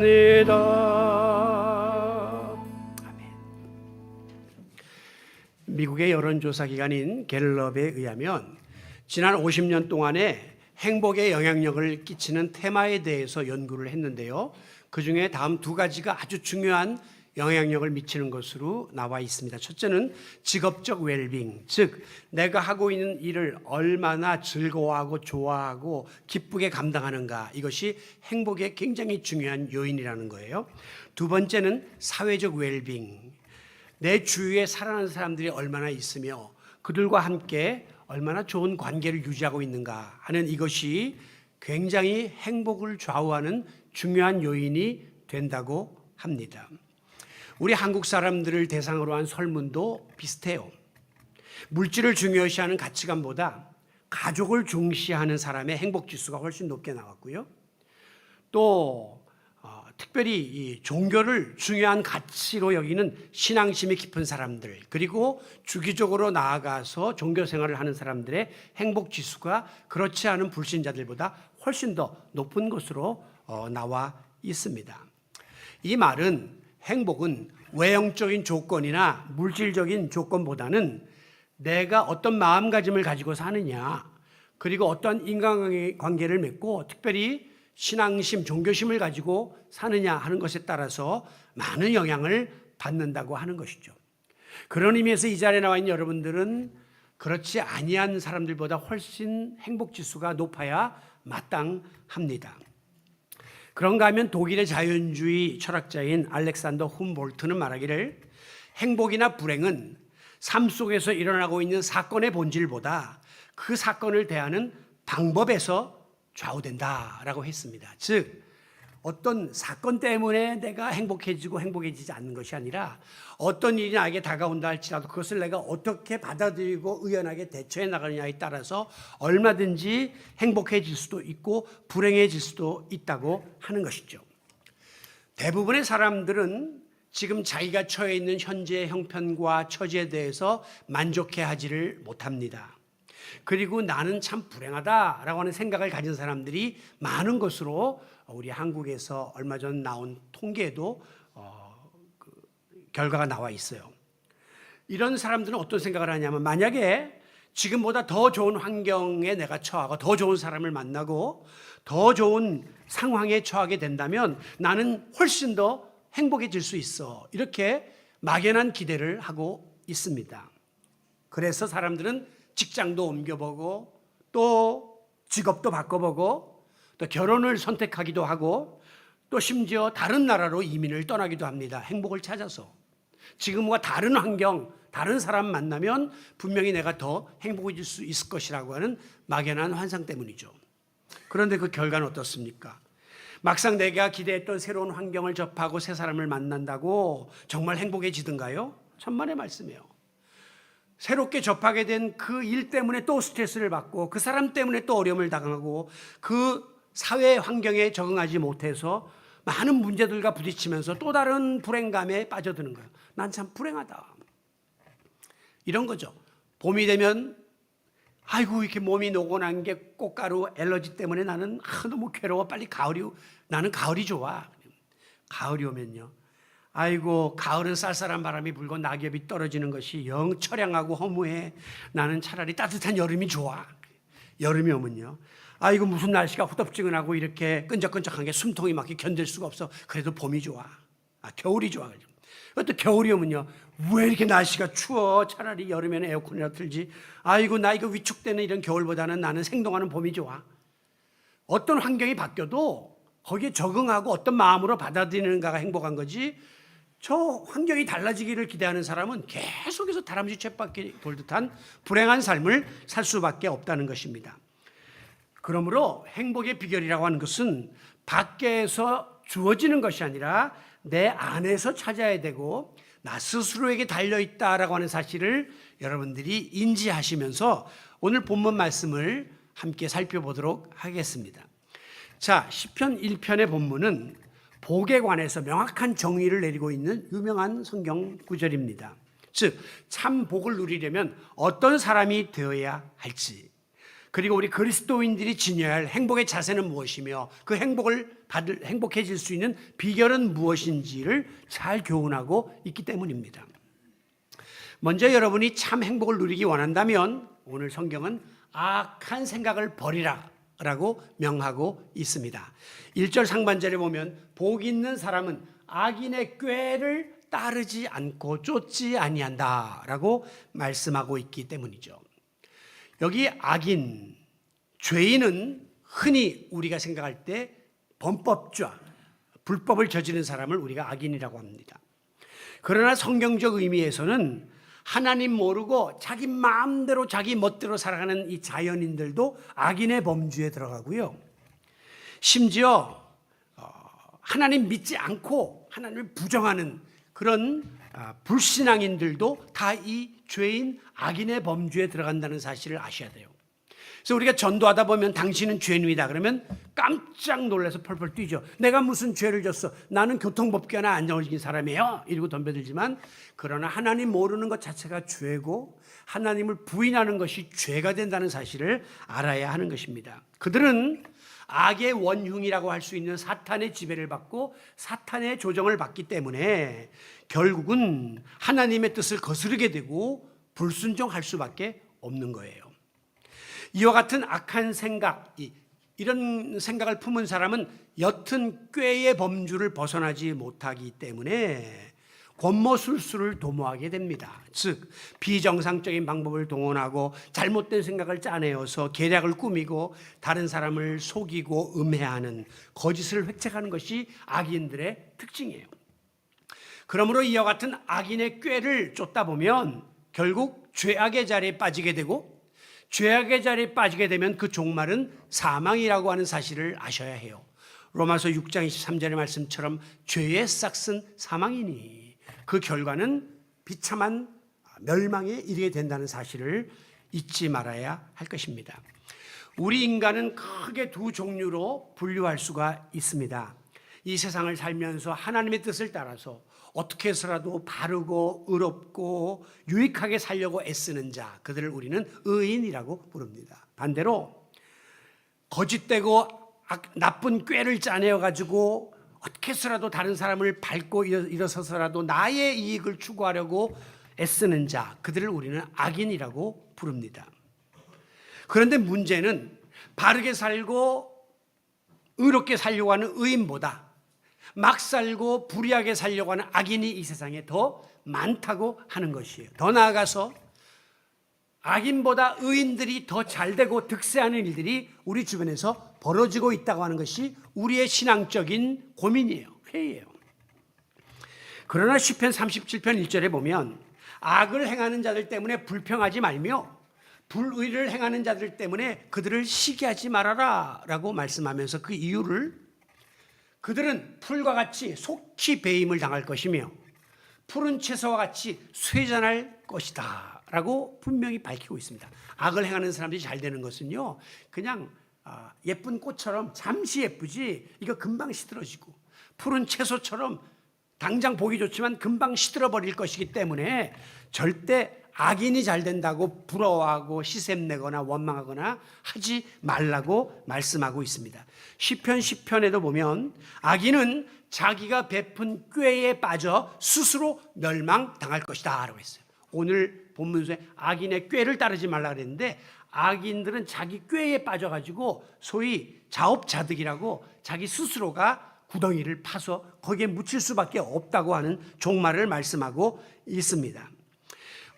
아멘. 미국의 여론조사 기관인 갤럽에 의하면 지난 50년 동안에 행복에 영향력을 끼치는 테마에 대해서 연구를 했는데요. 그중에 다음 두 가지가 아주 중요한 영향력을 미치는 것으로 나와 있습니다. 첫째는 직업적 웰빙, 즉 내가 하고 있는 일을 얼마나 즐거워하고 좋아하고 기쁘게 감당하는가, 이것이 행복에 굉장히 중요한 요인이라는 거예요. 두 번째는 사회적 웰빙, 내 주위에 살아가는 사람들이 얼마나 있으며 그들과 함께 얼마나 좋은 관계를 유지하고 있는가 하는 이것이 굉장히 행복을 좌우하는 중요한 요인이 된다고 합니다. 우리 한국 사람들을 대상으로 한 설문도 비슷해요. 물질을 중요시하는 가치관보다 가족을 중시하는 사람의 행복지수가 훨씬 높게 나왔고요. 또 특별히 이 종교를 중요한 가치로 여기는 신앙심이 깊은 사람들, 그리고 주기적으로 나아가서 종교 생활을 하는 사람들의 행복지수가 그렇지 않은 불신자들보다 훨씬 더 높은 것으로 나와 있습니다. 이 말은 행복은 외형적인 조건이나 물질적인 조건보다는 내가 어떤 마음가짐을 가지고 사느냐, 그리고 어떤 인간관계를 맺고 특별히 신앙심, 종교심을 가지고 사느냐 하는 것에 따라서 많은 영향을 받는다고 하는 것이죠. 그런 의미에서 이 자리에 나와 있는 여러분들은 그렇지 아니한 사람들보다 훨씬 행복지수가 높아야 마땅합니다. 그런가 하면 독일의 자연주의 철학자인 알렉산더 훔볼트는 말하기를, 행복이나 불행은 삶 속에서 일어나고 있는 사건의 본질보다 그 사건을 대하는 방법에서 좌우된다라고 했습니다. 즉 어떤 사건 때문에 내가 행복해지고 행복해지지 않는 것이 아니라 어떤 일이 나에게 다가온다 할지라도 그것을 내가 어떻게 받아들이고 의연하게 대처해 나가느냐에 따라서 얼마든지 행복해질 수도 있고 불행해질 수도 있다고 하는 것이죠. 대부분의 사람들은 지금 자기가 처해 있는 현재의 형편과 처지에 대해서 만족해하지를 못합니다. 그리고 나는 참 불행하다라고 하는 생각을 가진 사람들이 많은 것으로 우리 한국에서 얼마 전 나온 통계에도 결과가 나와 있어요. 이런 사람들은 어떤 생각을 하냐면, 만약에 지금보다 더 좋은 환경에 내가 처하고 더 좋은 사람을 만나고 더 좋은 상황에 처하게 된다면 나는 훨씬 더 행복해질 수 있어, 이렇게 막연한 기대를 하고 있습니다. 그래서 사람들은 직장도 옮겨보고 또 직업도 바꿔보고 또 결혼을 선택하기도 하고 또 심지어 다른 나라로 이민을 떠나기도 합니다. 행복을 찾아서. 지금과 다른 환경, 다른 사람 만나면 분명히 내가 더 행복해질 수 있을 것이라고 하는 막연한 환상 때문이죠. 그런데 그 결과는 어떻습니까? 막상 내가 기대했던 새로운 환경을 접하고 새 사람을 만난다고 정말 행복해지던가요? 천만의 말씀이에요. 새롭게 접하게 된 그 일 때문에 또 스트레스를 받고 그 사람 때문에 또 어려움을 당하고 그 사회 환경에 적응하지 못해서 많은 문제들과 부딪히면서 또 다른 불행감에 빠져드는 거예요. 난 참 불행하다, 이런 거죠. 봄이 되면 아이고 이렇게 몸이 노곤한 게 꽃가루 알러지 때문에 나는 너무 괴로워, 빨리 나는 가을이 좋아. 가을이 오면요, 아이고 가을은 쌀쌀한 바람이 불고 낙엽이 떨어지는 것이 영 처량하고 허무해, 나는 차라리 따뜻한 여름이 좋아. 여름이 오면요, 아이고 무슨 날씨가 후덥지근하고 이렇게 끈적끈적한 게 숨통이 막히 견딜 수가 없어, 그래도 봄이 좋아. 겨울이 좋아. 또 겨울이 오면요, 왜 이렇게 날씨가 추워, 차라리 여름에는 에어컨이라도 틀지, 아이고 나 이거 위축되는 이런 겨울보다는 나는 생동하는 봄이 좋아. 어떤 환경이 바뀌어도 거기에 적응하고 어떤 마음으로 받아들이는가가 행복한 거지, 저 환경이 달라지기를 기대하는 사람은 계속해서 다람쥐 쳇바퀴 돌듯한 불행한 삶을 살 수밖에 없다는 것입니다. 그러므로 행복의 비결이라고 하는 것은 밖에서 주어지는 것이 아니라 내 안에서 찾아야 되고 나 스스로에게 달려있다라고 하는 사실을 여러분들이 인지하시면서 오늘 본문 말씀을 함께 살펴보도록 하겠습니다. 자, 시편 1편의 본문은 복에 관해서 명확한 정의를 내리고 있는 유명한 성경 구절입니다. 즉, 참 복을 누리려면 어떤 사람이 되어야 할지, 그리고 우리 그리스도인들이 지녀야 할 행복의 자세는 무엇이며 그 행복해질 수 있는 비결은 무엇인지를 잘 교훈하고 있기 때문입니다. 먼저 여러분이 참 행복을 누리기 원한다면 오늘 성경은 악한 생각을 버리라 라고 명하고 있습니다. 1절 상반절에 보면 복 있는 사람은 악인의 꾀를 따르지 않고 쫓지 아니한다 라고 말씀하고 있기 때문이죠. 여기 악인, 죄인은 흔히 우리가 생각할 때 범법자, 불법을 저지른 사람을 우리가 악인이라고 합니다. 그러나 성경적 의미에서는 하나님 모르고 자기 마음대로 자기 멋대로 살아가는 이 자연인들도 악인의 범주에 들어가고요. 심지어 하나님 믿지 않고 하나님을 부정하는 그런 불신앙인들도 다 이 죄인 악인의 범주에 들어간다는 사실을 아셔야 돼요. 그래서 우리가 전도하다 보면 당신은 죄인이다 그러면 깜짝 놀라서 펄펄 뛰죠. 내가 무슨 죄를 졌어? 나는 교통법규나 안 어긴 사람이에요. 이러고 덤벼들지만 그러나 하나님 모르는 것 자체가 죄고 하나님을 부인하는 것이 죄가 된다는 사실을 알아야 하는 것입니다. 그들은 악의 원흉이라고 할 수 있는 사탄의 지배를 받고 사탄의 조정을 받기 때문에 결국은 하나님의 뜻을 거스르게 되고 불순종할 수밖에 없는 거예요. 이와 같은 악한 생각, 이런 생각을 품은 사람은 옅은 꾀의 범주를 벗어나지 못하기 때문에 권모술수를 도모하게 됩니다. 즉 비정상적인 방법을 동원하고 잘못된 생각을 짜내어서 계략을 꾸미고 다른 사람을 속이고 음해하는 거짓을 획책하는 것이 악인들의 특징이에요. 그러므로 이와 같은 악인의 꾀를 쫓다 보면 결국 죄악의 자리에 빠지게 되고 죄악의 자리에 빠지게 되면 그 종말은 사망이라고 하는 사실을 아셔야 해요. 로마서 6장 23절의 말씀처럼 죄의 싹은 사망이니 그 결과는 비참한 멸망에 이르게 된다는 사실을 잊지 말아야 할 것입니다. 우리 인간은 크게 두 종류로 분류할 수가 있습니다. 이 세상을 살면서 하나님의 뜻을 따라서 어떻게 해서라도 바르고 의롭고 유익하게 살려고 애쓰는 자, 그들을 우리는 의인이라고 부릅니다. 반대로 거짓되고 나쁜 꾀를 짜내어 가지고 어떻게 해서라도 다른 사람을 밟고 일어서서라도 나의 이익을 추구하려고 애쓰는 자, 그들을 우리는 악인이라고 부릅니다. 그런데 문제는 바르게 살고 의롭게 살려고 하는 의인보다 막 살고 불의하게 살려고 하는 악인이 이 세상에 더 많다고 하는 것이에요. 더 나아가서 악인보다 의인들이 더 잘되고 득세하는 일들이 우리 주변에서 벌어지고 있다고 하는 것이 우리의 신앙적인 고민이에요. 회의예요. 그러나 시편 37편 1절에 보면 악을 행하는 자들 때문에 불평하지 말며 불의를 행하는 자들 때문에 그들을 시기하지 말아라 라고 말씀하면서 그 이유를 그들은 풀과 같이 속히 배임을 당할 것이며 푸른 채소와 같이 쇠잔할 것이다 라고 분명히 밝히고 있습니다. 악을 행하는 사람들이 잘 되는 것은요, 그냥 예쁜 꽃처럼 잠시 예쁘지 이거 금방 시들어지고 푸른 채소처럼 당장 보기 좋지만 금방 시들어버릴 것이기 때문에 절대 악인이 잘 된다고 부러워하고 시샘내거나 원망하거나 하지 말라고 말씀하고 있습니다. 시편 10편에도 보면 악인은 자기가 베푼 꾀에 빠져 스스로 멸망당할 것이다 라고 했어요. 오늘 본문서에 악인의 꾀를 따르지 말라 그랬는데 악인들은 자기 꾀에 빠져가지고 소위 자업자득이라고 자기 스스로가 구덩이를 파서 거기에 묻힐 수밖에 없다고 하는 종말을 말씀하고 있습니다.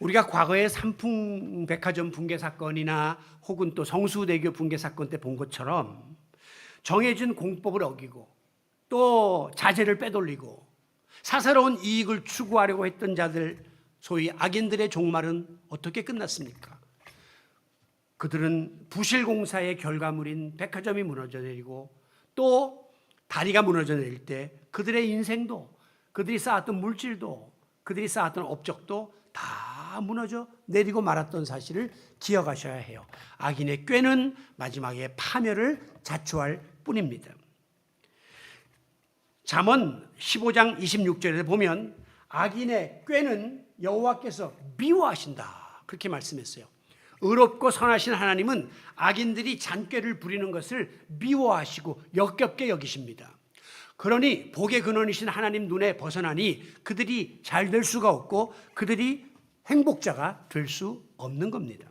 우리가 과거에 삼풍백화점 붕괴 사건이나 혹은 또 성수대교 붕괴 사건 때 본 것처럼 정해진 공법을 어기고 또 자재를 빼돌리고 사사로운 이익을 추구하려고 했던 자들, 소위 악인들의 종말은 어떻게 끝났습니까? 그들은 부실공사의 결과물인 백화점이 무너져 내리고 또 다리가 무너져 내릴 때 그들의 인생도, 그들이 쌓았던 물질도, 그들이 쌓았던 업적도 다 무너져 내리고 말았던 사실을 기억하셔야 해요. 악인의 꾀는 마지막에 파멸을 자초할 뿐입니다. 잠언 15장 26절에 보면 악인의 꾀는 여호와께서 미워하신다 그렇게 말씀했어요. 의롭고 선하신 하나님은 악인들이 잔꾀를 부리는 것을 미워하시고 역겹게 여기십니다. 그러니 복의 근원이신 하나님 눈에 벗어나니 그들이 잘 될 수가 없고 그들이 행복자가 될 수 없는 겁니다.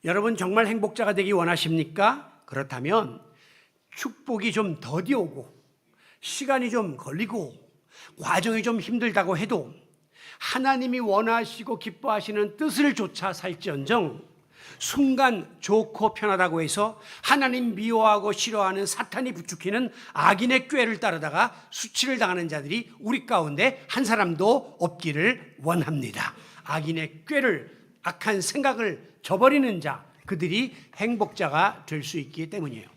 여러분 정말 행복자가 되기 원하십니까? 그렇다면 축복이 좀 더디 오고 시간이 좀 걸리고 과정이 좀 힘들다고 해도 하나님이 원하시고 기뻐하시는 뜻을 좇아 살지언정 순간 좋고 편하다고 해서 하나님 미워하고 싫어하는 사탄이 부추기는 악인의 꾀를 따르다가 수치를 당하는 자들이 우리 가운데 한 사람도 없기를 원합니다. 악인의 꾀를, 악한 생각을 저버리는 자, 그들이 행복자가 될 수 있기 때문이에요.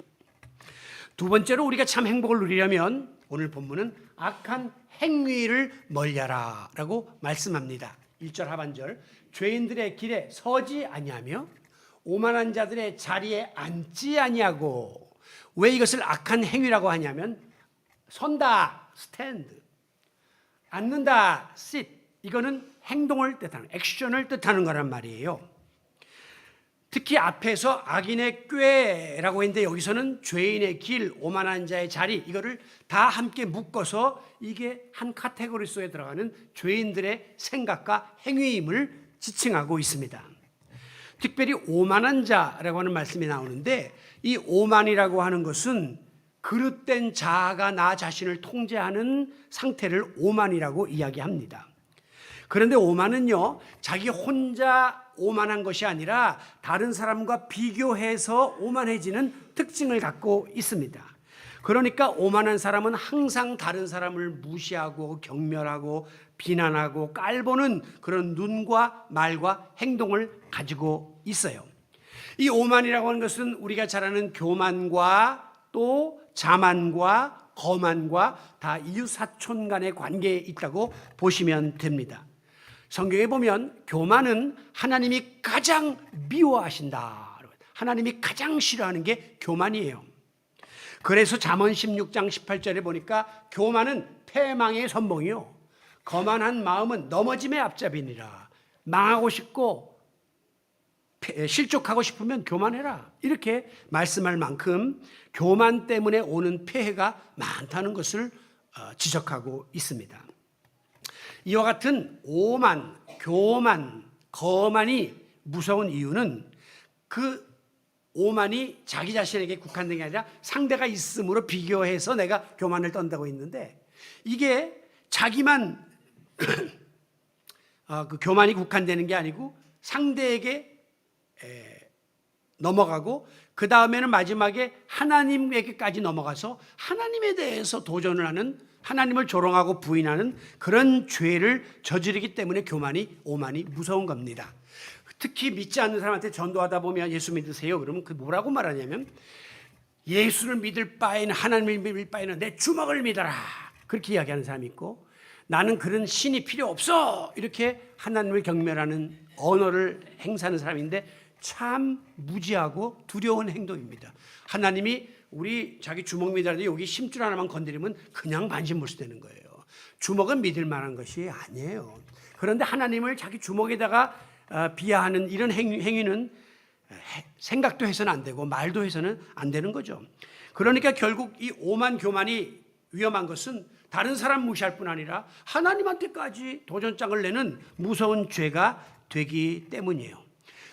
두 번째로 우리가 참 행복을 누리려면 오늘 본문은 악한 행위를 멀리하라 라고 말씀합니다. 1절 하반절, 죄인들의 길에 서지 아니하며 오만한 자들의 자리에 앉지 아니하고. 왜 이것을 악한 행위라고 하냐면 선다, 스탠드, 앉는다, sit, 이거는 행동을 뜻하는, 액션을 뜻하는 거란 말이에요. 특히 앞에서 악인의 꾀라고 했는데 여기서는 죄인의 길, 오만한 자의 자리, 이거를 다 함께 묶어서 이게 한 카테고리 속에 들어가는 죄인들의 생각과 행위임을 지칭하고 있습니다. 특별히 오만한 자라고 하는 말씀이 나오는데 이 오만이라고 하는 것은 그릇된 자아가 나 자신을 통제하는 상태를 오만이라고 이야기합니다. 그런데 오만은요, 자기 혼자 오만한 것이 아니라 다른 사람과 비교해서 오만해지는 특징을 갖고 있습니다. 그러니까 오만한 사람은 항상 다른 사람을 무시하고 경멸하고 비난하고 깔보는 그런 눈과 말과 행동을 가지고 있어요. 이 오만이라고 하는 것은 우리가 잘 아는 교만과 또 자만과 거만과 다 이웃사촌 간의 관계에 있다고 보시면 됩니다. 성경에 보면 교만은 하나님이 가장 미워하신다. 하나님이 가장 싫어하는 게 교만이에요. 그래서 잠언 16장 18절에 보니까 교만은 패망의 선봉이요 거만한 마음은 넘어짐의 앞잡이니라. 망하고 싶고 실족하고 싶으면 교만해라, 이렇게 말씀할 만큼 교만 때문에 오는 폐해가 많다는 것을 지적하고 있습니다. 이와 같은 오만, 교만, 거만이 무서운 이유는 그 오만이 자기 자신에게 국한된 게 아니라 상대가 있음으로 비교해서 내가 교만을 떤다고 했는데 이게 자기만 그 교만이 국한되는 게 아니고 상대에게 넘어가고 그 다음에는 마지막에 하나님에게까지 넘어가서 하나님에 대해서 도전을 하는, 하나님을 조롱하고 부인하는 그런 죄를 저지르기 때문에 교만이, 오만이 무서운 겁니다. 특히 믿지 않는 사람한테 전도하다 보면 예수 믿으세요? 그러면 그 뭐라고 말하냐면 예수를 믿을 바에는, 하나님을 믿을 바에는 내 주먹을 믿어라, 그렇게 이야기하는 사람이 있고, 나는 그런 신이 필요 없어, 이렇게 하나님을 경멸하는 언어를 행사하는 사람인데 참 무지하고 두려운 행동입니다. 하나님이 우리 자기 주먹 믿으라는데 여기 심줄 하나만 건드리면 그냥 반신불수되는 거예요. 주먹은 믿을 만한 것이 아니에요. 그런데 하나님을 자기 주먹에다가 비하하는 이런 행위는 생각도 해서는 안 되고 말도 해서는 안 되는 거죠. 그러니까 결국 이 오만 교만이 위험한 것은 다른 사람 무시할 뿐 아니라 하나님한테까지 도전장을 내는 무서운 죄가 되기 때문이에요.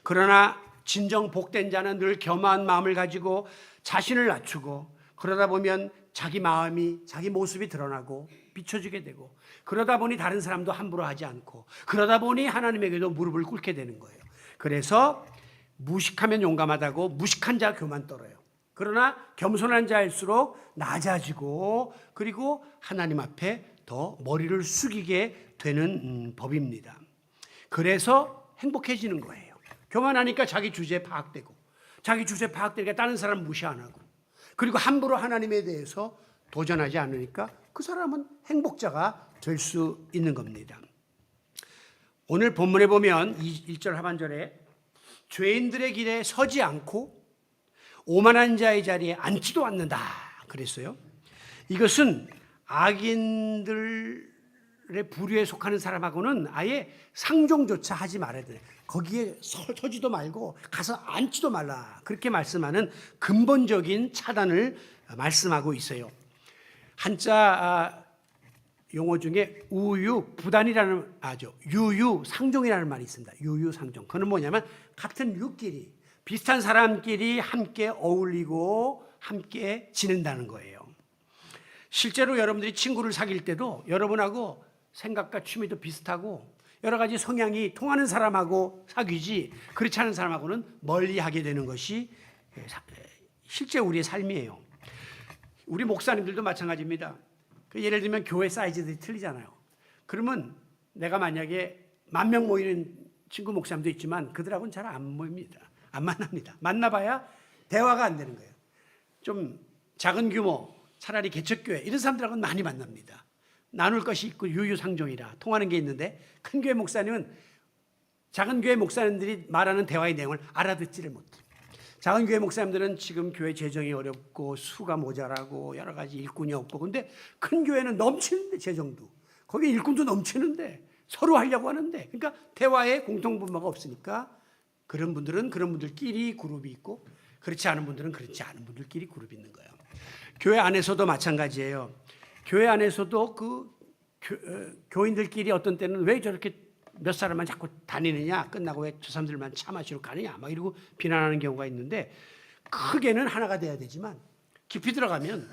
그러나 진정 복된 자는 늘 겸허한 마음을 가지고 자신을 낮추고, 그러다 보면 자기 마음이, 자기 모습이 드러나고 비춰지게 되고, 그러다 보니 다른 사람도 함부로 하지 않고, 그러다 보니 하나님에게도 무릎을 꿇게 되는 거예요. 그래서 무식하면 용감하다고 무식한 자 교만 떨어요. 그러나 겸손한 자일수록 낮아지고 그리고 하나님 앞에 더 머리를 숙이게 되는 법입니다. 그래서 행복해지는 거예요. 교만하니까 자기 주제에 파악되고, 자기 주제에 파악되니까 다른 사람 무시 안 하고, 그리고 함부로 하나님에 대해서 도전하지 않으니까 그 사람은 행복자가 될 수 있는 겁니다. 오늘 본문에 보면 1절 하반절에 죄인들의 길에 서지 않고 오만한 자의 자리에 앉지도 않는다 그랬어요. 이것은 악인들을 부류에 속하는 사람하고는 아예 상종조차 하지 말아야 돼. 거기에 서지도 말고 가서 앉지도 말라. 그렇게 말씀하는 근본적인 차단을 말씀하고 있어요. 한자 용어 중에 우유부단이라는 유유상종이라는 말이 있습니다. 유유상종. 그건 뭐냐면 같은 육끼리 비슷한 사람끼리 함께 어울리고 함께 지낸다는 거예요. 실제로 여러분들이 친구를 사귈 때도 여러분하고 생각과 취미도 비슷하고 여러 가지 성향이 통하는 사람하고 사귀지 그렇지 않은 사람하고는 멀리하게 되는 것이 실제 우리의 삶이에요. 우리 목사님들도 마찬가지입니다. 예를 들면 교회 사이즈들이 틀리잖아요. 그러면 내가 만약에 10,000명 모이는 친구 목사님도 있지만 그들하고는 잘 안 모입니다. 안 만납니다. 만나봐야 대화가 안 되는 거예요. 좀 작은 규모 차라리 개척교회 이런 사람들하고는 많이 만납니다. 나눌 것이 있고 유유상종이라 통하는 게 있는데 큰 교회 목사님은 작은 교회 목사님들이 말하는 대화의 내용을 알아듣지를 못해요. 작은 교회 목사님들은 지금 교회 재정이 어렵고 수가 모자라고 여러 가지 일꾼이 없고 근데 큰 교회는 넘치는데 재정도 거기 일꾼도 넘치는데 서로 하려고 하는데 그러니까 대화에 공통분모가 없으니까 그런 분들은 그런 분들끼리 그룹이 있고 그렇지 않은 분들은 그렇지 않은 분들끼리 그룹이 있는 거예요. 교회 안에서도 마찬가지예요. 교회 안에서도 교인들끼리 어떤 때는 왜 저렇게 몇 사람만 자꾸 다니느냐 끝나고 왜 저 사람들만 차 마시러 가느냐 막 이러고 비난하는 경우가 있는데 크게는 하나가 돼야 되지만 깊이 들어가면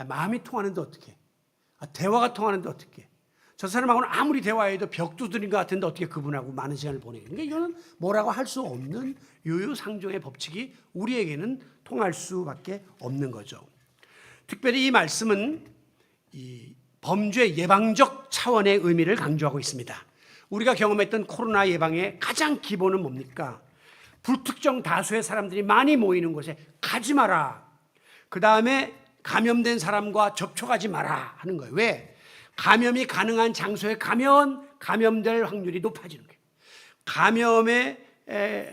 마음이 통하는데 어떻게 대화가 통하는데 어떻게 저 사람하고는 아무리 대화해도 벽 두드린 것 같은데 어떻게 그분하고 많은 시간을 보내게 그러니까 이거는 뭐라고 할 수 없는 유유상종의 법칙이 우리에게는 통할 수밖에 없는 거죠. 특별히 이 말씀은 이 범죄 예방적 차원의 의미를 강조하고 있습니다. 우리가 경험했던 코로나 예방의 가장 기본은 뭡니까? 불특정 다수의 사람들이 많이 모이는 곳에 가지 마라. 그 다음에 감염된 사람과 접촉하지 마라 하는 거예요. 왜? 감염이 가능한 장소에 가면 감염될 확률이 높아지는 거예요.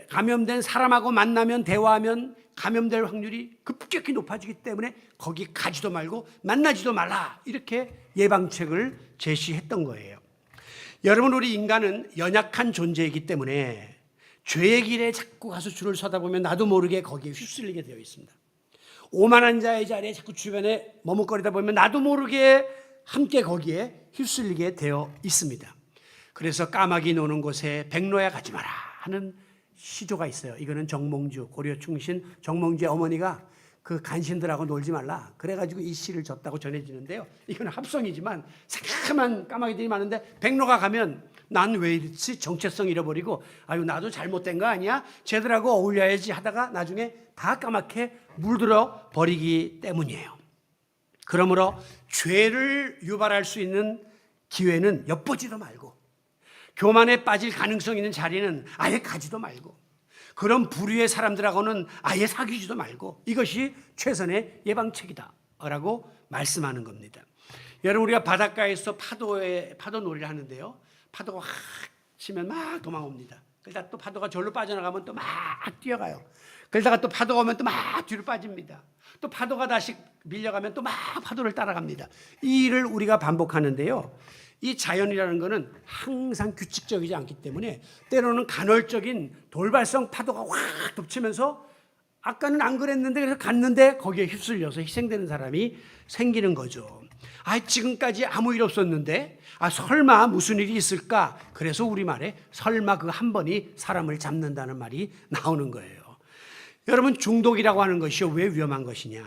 감염된 사람하고 만나면 대화하면 감염될 확률이 급격히 높아지기 때문에 거기 가지도 말고 만나지도 말라 이렇게 예방책을 제시했던 거예요. 여러분 우리 인간은 연약한 존재이기 때문에 죄의 길에 자꾸 가서 줄을 서다 보면 나도 모르게 거기에 휩쓸리게 되어 있습니다. 오만한 자의 자리에 자꾸 주변에 머뭇거리다 보면 나도 모르게 함께 거기에 휩쓸리게 되어 있습니다. 그래서 까마귀 노는 곳에 백로야 가지 마라 하는 시조가 있어요. 이거는 정몽주 고려 충신 정몽주의 어머니가 그 간신들하고 놀지 말라 그래가지고 이 시를 줬다고 전해지는데요. 이건 합성이지만 새카만 까마귀들이 많은데 백로가 가면 난 왜 이렇지 정체성 잃어버리고 아유 나도 잘못된 거 아니야 쟤들하고 어울려야지 하다가 나중에 다 까맣게 물들어 버리기 때문이에요. 그러므로 죄를 유발할 수 있는 기회는 엿보지도 말고 교만에 빠질 가능성 있는 자리는 아예 가지도 말고 그런 부류의 사람들하고는 아예 사귀지도 말고 이것이 최선의 예방책이다 라고 말씀하는 겁니다. 여러분 우리가 바닷가에서 파도 놀이를 하는데요. 파도가 확 치면 막 도망옵니다. 그러다 또 파도가 절로 빠져나가면 또 막 뛰어가요. 그러다가 또 파도가 오면 또 막 뒤로 빠집니다. 또 파도가 다시 밀려가면 또 막 파도를 따라갑니다. 이 일을 우리가 반복하는데요. 이 자연이라는 것은 항상 규칙적이지 않기 때문에 때로는 간헐적인 돌발성 파도가 확 덮치면서 아까는 안 그랬는데 그래서 갔는데 거기에 휩쓸려서 희생되는 사람이 생기는 거죠. 지금까지 아무 일 없었는데 설마 무슨 일이 있을까? 그래서 우리말에 설마 그 한 번이 사람을 잡는다는 말이 나오는 거예요. 여러분 중독이라고 하는 것이 왜 위험한 것이냐?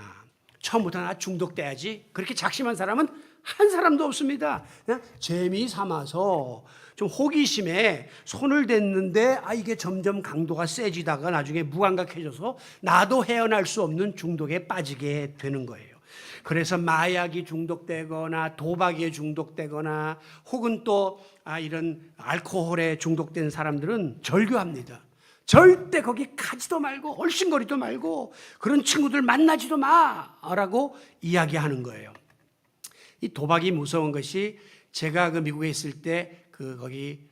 처음부터 나 중독돼야지 그렇게 작심한 사람은 한 사람도 없습니다. 그냥 재미 삼아서 좀 호기심에 손을 댔는데 이게 점점 강도가 세지다가 나중에 무감각해져서 나도 헤어날 수 없는 중독에 빠지게 되는 거예요. 그래서 마약이 중독되거나 도박에 중독되거나 혹은 또 이런 알코올에 중독된 사람들은 절교합니다. 절대 거기 가지도 말고 얼씬거리도 말고 그런 친구들 만나지도 마라고 이야기하는 거예요. 이 도박이 무서운 것이 제가 그 미국에 있을 때 거기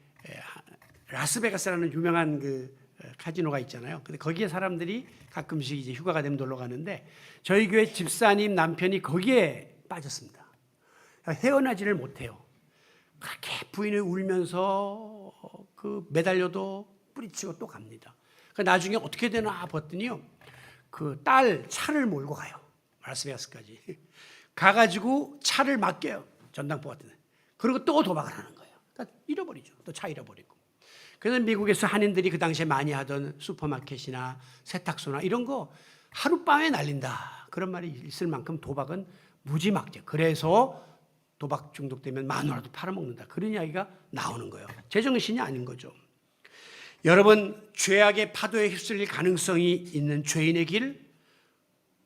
라스베가스라는 유명한 그 카지노가 있잖아요. 근데 거기에 사람들이 가끔씩 이제 휴가가 되면 놀러 가는데 저희 교회 집사님 남편이 거기에 빠졌습니다. 헤어나지를 못해요. 부인이 울면서 그 매달려도 뿌리치고 또 갑니다. 나중에 어떻게 되나 봤더니요, 그 딸 차를 몰고 가요. 라스베가스까지 가가지고 차를 맡겨요. 전당포 같은 데. 그리고 또 도박을 하는 거예요. 잃어버리죠. 또 차 잃어버리고. 그래서 미국에서 한인들이 그 당시에 많이 하던 슈퍼마켓이나 세탁소나 이런 거 하룻밤에 날린다, 그런 말이 있을 만큼 도박은 무지막지. 그래서 도박 중독되면 마누라도 팔아먹는다, 그런 이야기가 나오는 거예요. 제정신이 아닌 거죠. 여러분, 죄악의 파도에 휩쓸릴 가능성이 있는 죄인의 길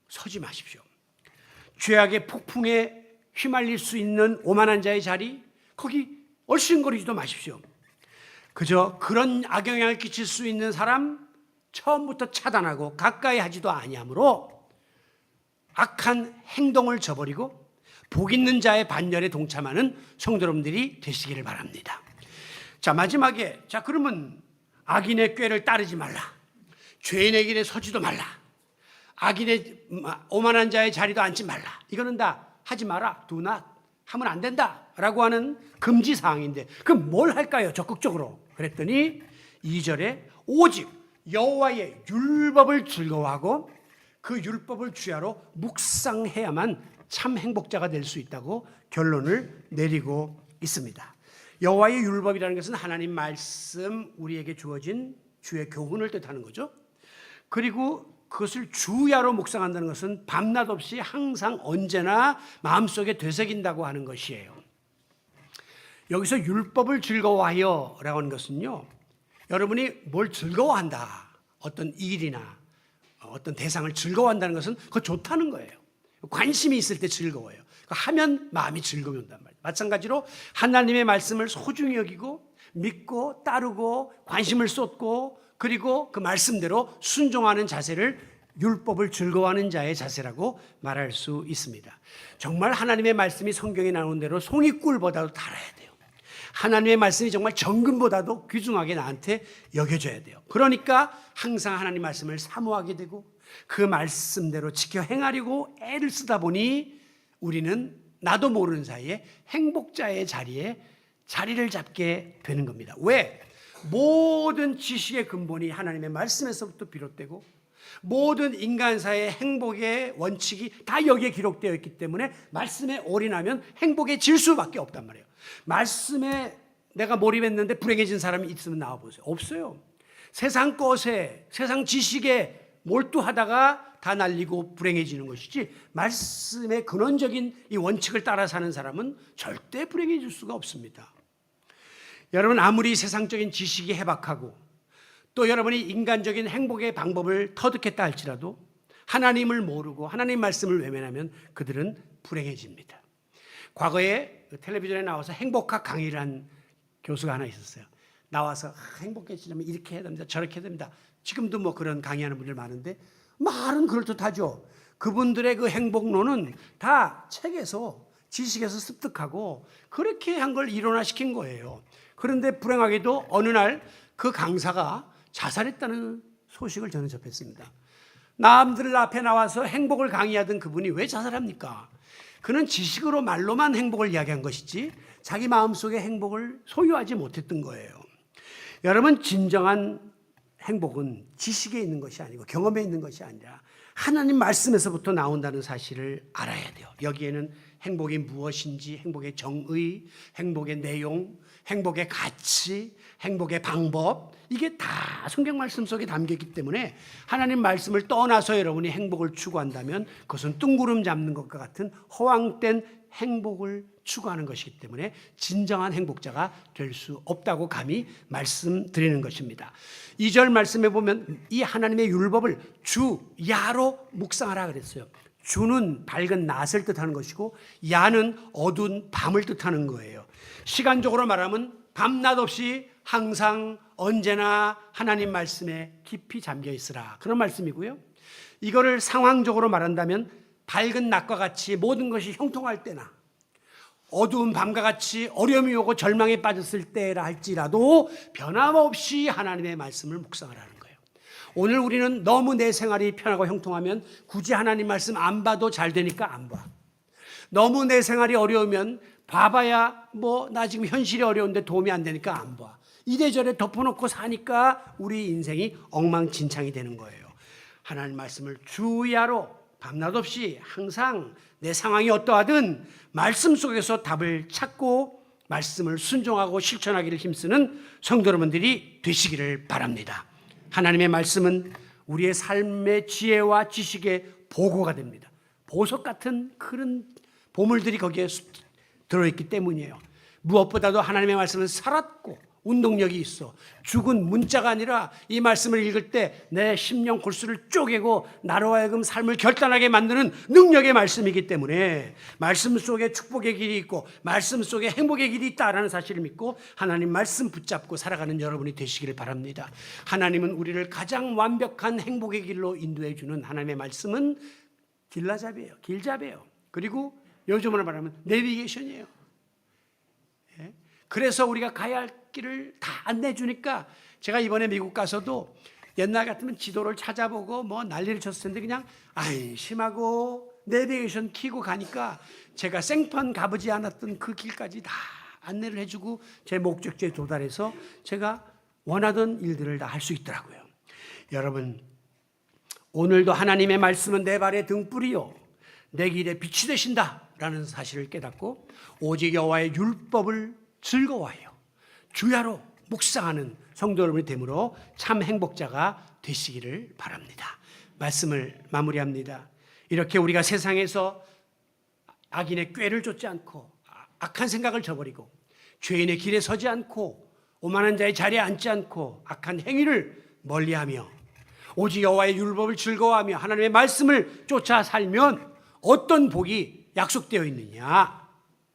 서지 마십시오. 죄악의 폭풍에 휘말릴 수 있는 오만한 자의 자리, 거기 얼씬거리지도 마십시오. 그저 그런 악영향을 끼칠 수 있는 사람 처음부터 차단하고 가까이 하지도 아니하므로 악한 행동을 저버리고 복 있는 자의 반열에 동참하는 성도 여러분들이 되시기를 바랍니다. 자, 마지막에, 자, 그러면 악인의 꾀를 따르지 말라, 죄인의 길에 서지도 말라, 악인의 오만한 자의 자리도 앉지 말라, 이거는 다 하지 마라, do not, 하면 안 된다 라고 하는 금지 사항인데, 그럼 뭘 할까요? 적극적으로. 그랬더니 2절에 오직 여호와의 율법을 즐거워하고 그 율법을 주야로 묵상해야만 참 행복자가 될 수 있다고 결론을 내리고 있습니다. 여호와의 율법이라는 것은 하나님 말씀, 우리에게 주어진 주의 교훈을 뜻하는 거죠. 그리고 그것을 주야로 묵상한다는 것은 밤낮 없이 항상 언제나 마음속에 되새긴다고 하는 것이에요. 여기서 율법을 즐거워하여 라고 하는 것은요, 여러분이 뭘 즐거워한다, 어떤 일이나 어떤 대상을 즐거워한다는 것은 그거 좋다는 거예요. 관심이 있을 때 즐거워요. 하면 마음이 즐거움이 온단 말이에요. 마찬가지로 하나님의 말씀을 소중히 여기고 믿고 따르고 관심을 쏟고 그리고 그 말씀대로 순종하는 자세를 율법을 즐거워하는 자의 자세라고 말할 수 있습니다. 정말 하나님의 말씀이 성경에 나오는 대로 송이꿀보다도 달아야 돼요. 하나님의 말씀이 정말 정금보다도 귀중하게 나한테 여겨져야 돼요. 그러니까 항상 하나님 말씀을 사모하게 되고 그 말씀대로 지켜 행하려고 애를 쓰다 보니 우리는 나도 모르는 사이에 행복자의 자리에 자리를 잡게 되는 겁니다. 왜? 모든 지식의 근본이 하나님의 말씀에서부터 비롯되고 모든 인간사의 행복의 원칙이 다 여기에 기록되어 있기 때문에 말씀에 올인하면 행복해질 수밖에 없단 말이에요. 말씀에 내가 몰입했는데 불행해진 사람이 있으면 나와보세요. 없어요. 세상 것에, 세상 지식에 몰두하다가 다 날리고 불행해지는 것이지, 말씀의 근원적인 이 원칙을 따라 사는 사람은 절대 불행해질 수가 없습니다. 여러분, 아무리 세상적인 지식이 해박하고 또 여러분이 인간적인 행복의 방법을 터득했다 할지라도 하나님을 모르고 하나님 말씀을 외면하면 그들은 불행해집니다. 과거에 텔레비전에 나와서 행복학 강의를 한 교수가 하나 있었어요. 나와서 행복해지려면 이렇게 해야 됩니다, 저렇게 해야 됩니다. 지금도 뭐 그런 강의하는 분들 많은데 말은 그럴듯하죠. 그분들의 그 행복론은 다 책에서, 지식에서 습득하고 그렇게 한 걸 일원화시킨 거예요. 그런데 불행하게도 어느 날 그 강사가 자살했다는 소식을 저는 접했습니다. 남들 앞에 나와서 행복을 강의하던 그분이 왜 자살합니까? 그는 지식으로 말로만 행복을 이야기한 것이지 자기 마음속의 행복을 소유하지 못했던 거예요. 여러분, 진정한 행복은 지식에 있는 것이 아니고 경험에 있는 것이 아니라 하나님 말씀에서부터 나온다는 사실을 알아야 돼요. 여기에는 행복이 무엇인지, 행복의 정의, 행복의 내용, 행복의 가치, 행복의 방법, 이게 다 성경 말씀 속에 담겨있기 때문에 하나님 말씀을 떠나서 여러분이 행복을 추구한다면 그것은 뜬구름 잡는 것과 같은 허황된 행복을 추구하는 것이기 때문에 진정한 행복자가 될 수 없다고 감히 말씀드리는 것입니다. 2절 말씀에 보면 이 하나님의 율법을 주, 야로 묵상하라 그랬어요. 주는 밝은 낮을 뜻하는 것이고 야는 어두운 밤을 뜻하는 거예요. 시간적으로 말하면 밤낮 없이 항상 언제나 하나님 말씀에 깊이 잠겨 있으라, 그런 말씀이고요. 이거를 상황적으로 말한다면 밝은 낮과 같이 모든 것이 형통할 때나 어두운 밤과 같이 어려움이 오고 절망에 빠졌을 때라 할지라도 변함없이 하나님의 말씀을 묵상하라는 거예요. 오늘 우리는 너무 내 생활이 편하고 형통하면 굳이 하나님 말씀 안 봐도 잘 되니까 안 봐. 너무 내 생활이 어려우면 봐봐야 뭐 나 지금 현실이 어려운데 도움이 안 되니까 안 봐. 이래저래 덮어놓고 사니까 우리 인생이 엉망진창이 되는 거예요. 하나님 말씀을 주야로 밤낮 없이 항상 내 상황이 어떠하든 말씀 속에서 답을 찾고 말씀을 순종하고 실천하기를 힘쓰는 성도 여러분들이 되시기를 바랍니다. 하나님의 말씀은 우리의 삶의 지혜와 지식의 보고가 됩니다. 보석 같은 그런 보물들이 거기에 들어있기 때문이에요. 무엇보다도 하나님의 말씀은 살았고 운동력이 있어. 죽은 문자가 아니라 이 말씀을 읽을 때 내 심령 골수를 쪼개고 나로 하여금 삶을 결단하게 만드는 능력의 말씀이기 때문에 말씀 속에 축복의 길이 있고 말씀 속에 행복의 길이 있다라는 사실을 믿고 하나님 말씀 붙잡고 살아가는 여러분이 되시기를 바랍니다. 하나님은 우리를 가장 완벽한 행복의 길로 인도해 주는 하나님의 말씀은 길라잡이에요. 길잡이에요. 그리고 요즘으로 말하면 내비게이션이에요. 그래서 우리가 가야 할 길을 다 안내해 주니까 제가 이번에 미국 가서도 옛날 같으면 지도를 찾아보고 뭐 난리를 쳤을 텐데 그냥 안심하고 내비게이션 켜고 가니까 제가 생판 가보지 않았던 그 길까지 다 안내를 해주고 제 목적지에 도달해서 제가 원하던 일들을 다 할 수 있더라고요. 여러분, 오늘도 하나님의 말씀은 내 발의 등불이요 내 길에 빛이 되신다라는 사실을 깨닫고 오직 여호와의 율법을 즐거워해요. 주야로 묵상하는 성도 여러분이 되므로 참 행복자가 되시기를 바랍니다. 말씀을 마무리합니다. 이렇게 우리가 세상에서 악인의 꾀를 쫓지 않고 악한 생각을 저버리고 죄인의 길에 서지 않고 오만한 자의 자리에 앉지 않고 악한 행위를 멀리하며 오직 여호와의 율법을 즐거워하며 하나님의 말씀을 쫓아 살면 어떤 복이 약속되어 있느냐?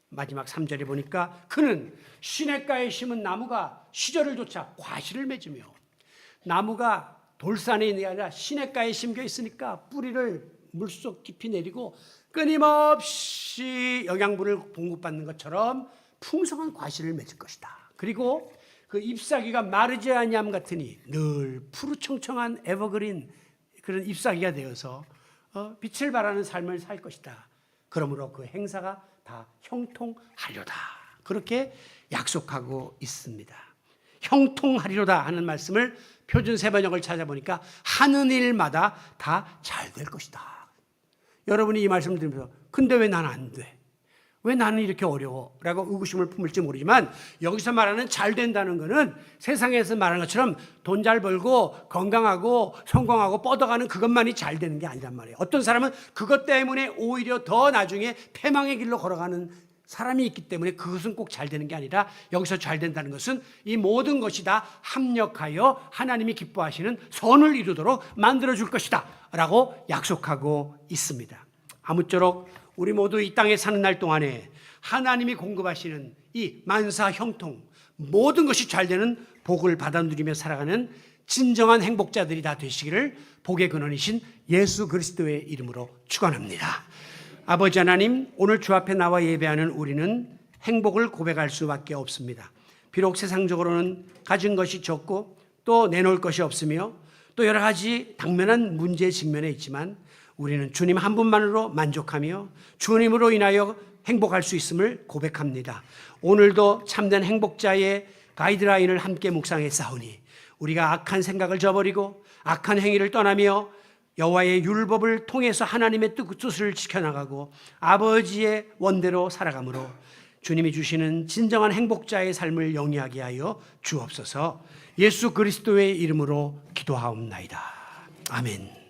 마지막 3절에 보니까 그는 시냇가에 심은 나무가 시절을 쫓아 과실을 맺으며 나무가 돌산에 있는 게 아니라 시냇가에 심겨 있으니까 뿌리를 물속 깊이 내리고 끊임없이 영양분을 공급받는 것처럼 풍성한 과실을 맺을 것이다. 그리고 그 잎사귀가 마르지 아니함 같으니 늘 푸르청청한 에버그린 그런 잎사귀가 되어서 빛을 발하는 삶을 살 것이다. 그러므로 그 행사가 다 형통하리로다. 그렇게 약속하고 있습니다. 형통하리로다 하는 말씀을 표준 세번역을 찾아보니까 하는 일마다 다 잘 될 것이다. 여러분이 이 말씀을 들으면서 근데 왜 나는 안 돼? 왜 나는 이렇게 어려워? 라고 의구심을 품을지 모르지만 여기서 말하는 잘 된다는 것은 세상에서 말하는 것처럼 돈 잘 벌고 건강하고 성공하고 뻗어가는 그것만이 잘 되는 게 아니란 말이에요. 어떤 사람은 그것 때문에 오히려 더 나중에 패망의 길로 걸어가는 사람이 있기 때문에 그것은 꼭 잘 되는 게 아니라 여기서 잘 된다는 것은 이 모든 것이 다 합력하여 하나님이 기뻐하시는 선을 이루도록 만들어줄 것이다 라고 약속하고 있습니다. 아무쪼록 우리 모두 이 땅에 사는 날 동안에 하나님이 공급하시는 이 만사 형통 모든 것이 잘 되는 복을 받아 누리며 살아가는 진정한 행복자들이 다 되시기를 복의 근원이신 예수 그리스도의 이름으로 축원합니다. 아버지 하나님, 오늘 주 앞에 나와 예배하는 우리는 행복을 고백할 수밖에 없습니다. 비록 세상적으로는 가진 것이 적고 또 내놓을 것이 없으며 또 여러 가지 당면한 문제에 직면해 있지만 우리는 주님 한 분만으로 만족하며 주님으로 인하여 행복할 수 있음을 고백합니다. 오늘도 참된 행복자의 가이드라인을 함께 묵상해 싸우니 우리가 악한 생각을 저버리고 악한 행위를 떠나며 여호와의 율법을 통해서 하나님의 뜻을 지켜나가고 아버지의 원대로 살아가므로 주님이 주시는 진정한 행복자의 삶을 영위하게 하여 주옵소서. 예수 그리스도의 이름으로 기도하옵나이다. 아멘.